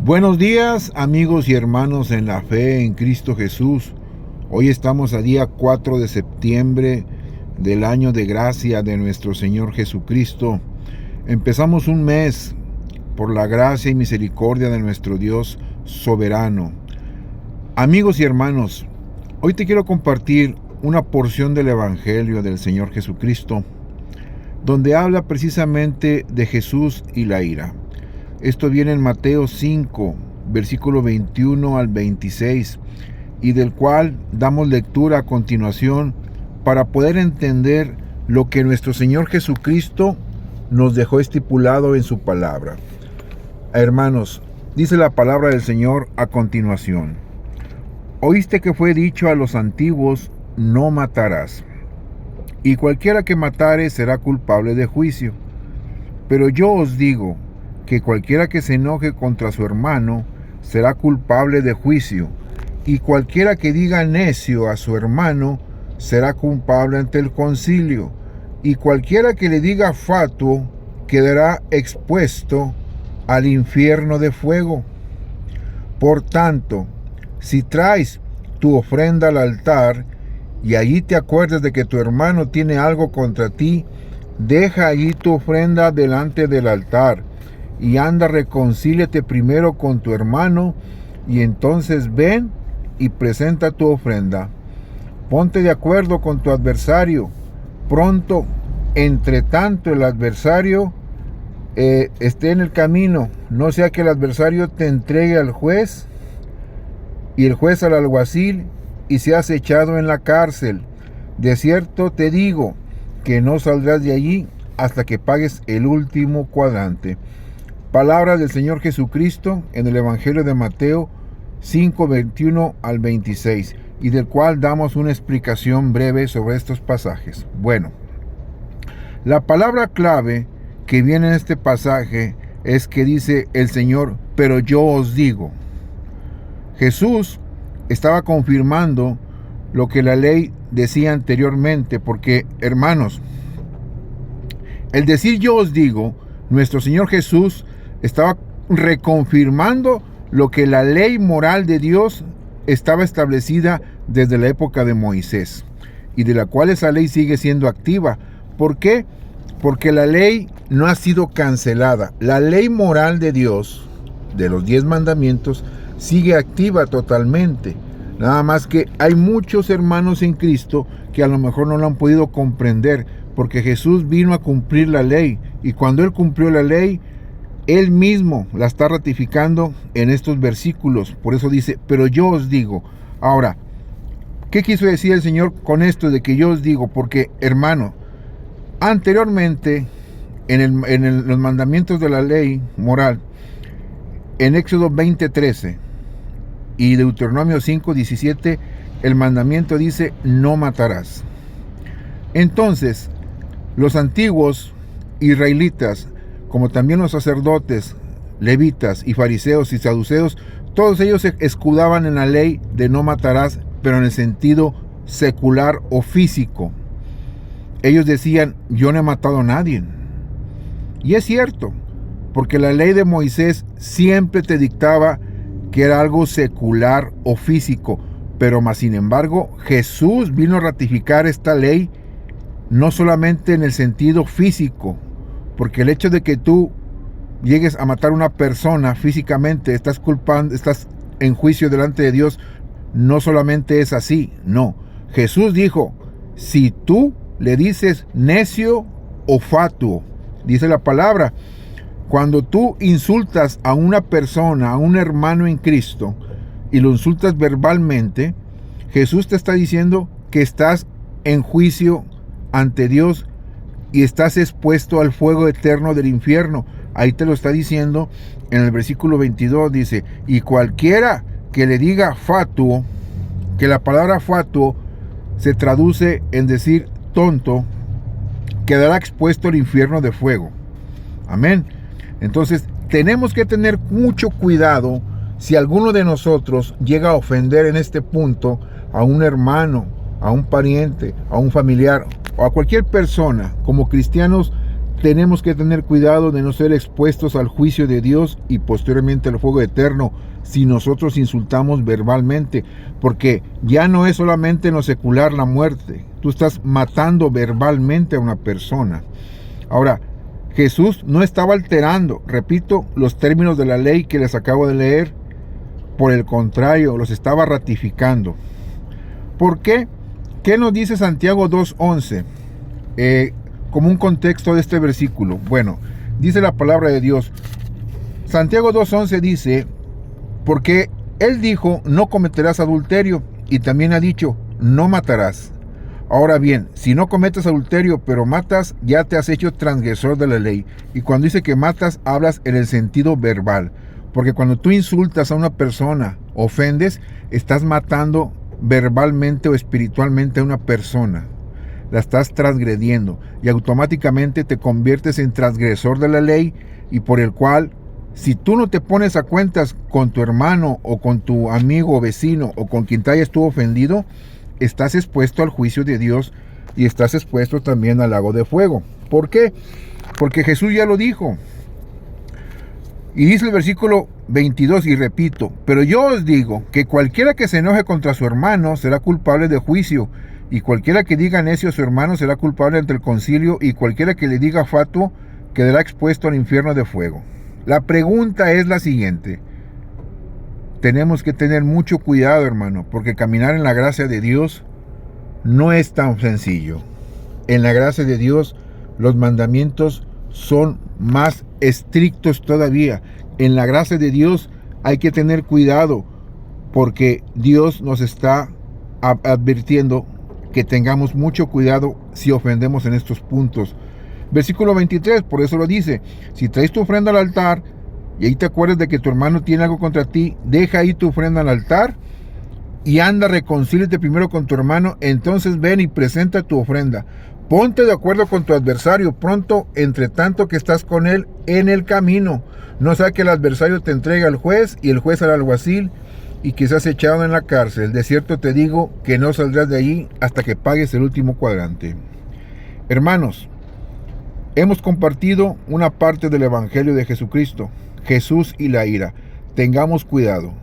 Buenos días, amigos y hermanos en la fe en Cristo Jesús. Hoy estamos a día 4 de septiembre del año de gracia de nuestro Señor Jesucristo. Empezamos un mes por la gracia y misericordia de nuestro Dios soberano. Amigos y hermanos, hoy te quiero compartir una porción del Evangelio del Señor Jesucristo, donde habla precisamente de Jesús y la ira. Esto viene en Mateo 5, versículo 21 al 26, y del cual damos lectura a continuación para poder entender lo que nuestro Señor Jesucristo nos dejó estipulado en su palabra. Hermanos, dice la palabra del Señor a continuación: Oíste que fue dicho a los antiguos, no matarás, y cualquiera que matare será culpable de juicio. Pero yo os digo que cualquiera que se enoje contra su hermano será culpable de juicio, y cualquiera que diga necio a su hermano será culpable ante el concilio, y cualquiera que le diga fatuo quedará expuesto al infierno de fuego. Por tanto, si traes tu ofrenda al altar y allí te acuerdas de que tu hermano tiene algo contra ti, deja allí tu ofrenda delante del altar y anda, reconcíliate primero con tu hermano, y entonces ven y presenta tu ofrenda. Ponte de acuerdo con tu adversario pronto, entre tanto el adversario esté en el camino, no sea que el adversario te entregue al juez y el juez al alguacil, y seas echado en la cárcel. De cierto te digo que no saldrás de allí hasta que pagues el último cuadrante. Palabra del Señor Jesucristo en el Evangelio de Mateo 5, 21 al 26, y del cual damos una explicación breve sobre estos pasajes. Bueno, la palabra clave que viene en este pasaje es que dice el Señor, pero yo os digo. Jesús estaba confirmando lo que la ley decía anteriormente, porque, hermanos, el decir yo os digo, nuestro Señor Jesús estaba reconfirmando lo que la ley moral de Dios estaba establecida desde la época de Moisés, y de la cual esa ley sigue siendo activa. ¿Por qué? Porque la ley no ha sido cancelada. La ley moral de Dios, de los 10 mandamientos, sigue activa totalmente. Nada más que hay muchos hermanos en Cristo que a lo mejor no lo han podido comprender, porque Jesús vino a cumplir la ley, y cuando Él cumplió la ley, Él mismo la está ratificando en estos versículos. Por eso dice, pero yo os digo. Ahora, ¿qué quiso decir el Señor con esto de que yo os digo? Porque, hermano, anteriormente, en los mandamientos de la ley moral, en Éxodo 20:13 y Deuteronomio 5:17, el mandamiento dice, no matarás. Entonces, los antiguos israelitas, como también los sacerdotes, levitas y fariseos y saduceos, todos ellos se escudaban en la ley de no matarás, pero en el sentido secular o físico. Ellos decían, yo no he matado a nadie. Y es cierto, porque la ley de Moisés siempre te dictaba que era algo secular o físico, pero más sin embargo, Jesús vino a ratificar esta ley no solamente en el sentido físico, porque el hecho de que tú llegues a matar a una persona físicamente, estás en juicio delante de Dios, no solamente es así, no. Jesús dijo, si tú le dices necio o fatuo, dice la palabra, cuando tú insultas a una persona, a un hermano en Cristo, y lo insultas verbalmente, Jesús te está diciendo que estás en juicio ante Dios y estás expuesto al fuego eterno del infierno. Ahí te lo está diciendo en el versículo 22, dice, y cualquiera que le diga fatuo, que la palabra fatuo se traduce en decir tonto, quedará expuesto al infierno de fuego. Amén. Entonces, tenemos que tener mucho cuidado si alguno de nosotros llega a ofender en este punto a un hermano, a un pariente, a un familiar o a cualquier persona. Como cristianos tenemos que tener cuidado de no ser expuestos al juicio de Dios y posteriormente al fuego eterno si nosotros insultamos verbalmente, porque ya no es solamente en lo secular la muerte, tú estás matando verbalmente a una persona. Ahora, Jesús no estaba alterando, repito, los términos de la ley que les acabo de leer, por el contrario, los estaba ratificando. ¿Por qué? ¿Qué nos dice Santiago 2:11? Como un contexto de este versículo. Bueno, dice la palabra de Dios. Santiago 2:11 dice, porque Él dijo, no cometerás adulterio, y también ha dicho, no matarás. Ahora bien, si no cometes adulterio, pero matas, ya te has hecho transgresor de la ley. Y cuando dice que matas, hablas en el sentido verbal. Porque cuando tú insultas a una persona, ofendes, estás matando verbalmente o espiritualmente a una persona. La estás transgrediendo y automáticamente te conviertes en transgresor de la ley, y por el cual, si tú no te pones a cuentas con tu hermano o con tu amigo o vecino o con quien te hayas tú ofendido, estás expuesto al juicio de Dios y estás expuesto también al lago de fuego. ¿Por qué? Porque Jesús ya lo dijo. Y dice el versículo 22, y repito, pero yo os digo que cualquiera que se enoje contra su hermano será culpable de juicio, y cualquiera que diga necio a su hermano será culpable ante el concilio, y cualquiera que le diga fatuo quedará expuesto al infierno de fuego. La pregunta es la siguiente. Tenemos que tener mucho cuidado, hermano, porque caminar en la gracia de Dios no es tan sencillo. En la gracia de Dios, los mandamientos son más estrictos todavía. En la gracia de Dios hay que tener cuidado, porque Dios nos está advirtiendo que tengamos mucho cuidado si ofendemos en estos puntos. Versículo 23, por eso lo dice, si traes tu ofrenda al altar y ahí te acuerdas de que tu hermano tiene algo contra ti, deja ahí tu ofrenda al altar y anda, reconcíliate primero con tu hermano, entonces ven y presenta tu ofrenda. Ponte de acuerdo con tu adversario pronto, entre tanto que estás con él en el camino. No sea que el adversario te entregue al juez y el juez al alguacil y que seas echado en la cárcel. De cierto te digo que no saldrás de allí hasta que pagues el último cuadrante. Hermanos, hemos compartido una parte del Evangelio de Jesucristo, Jesús y la ira. Tengamos cuidado.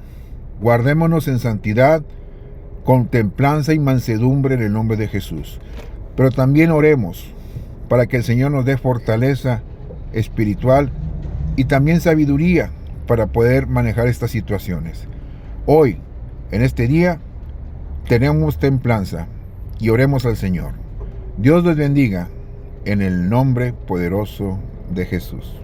Guardémonos en santidad, con templanza y mansedumbre en el nombre de Jesús. Pero también oremos para que el Señor nos dé fortaleza espiritual y también sabiduría para poder manejar estas situaciones. Hoy, en este día, tenemos templanza y oremos al Señor. Dios los bendiga en el nombre poderoso de Jesús.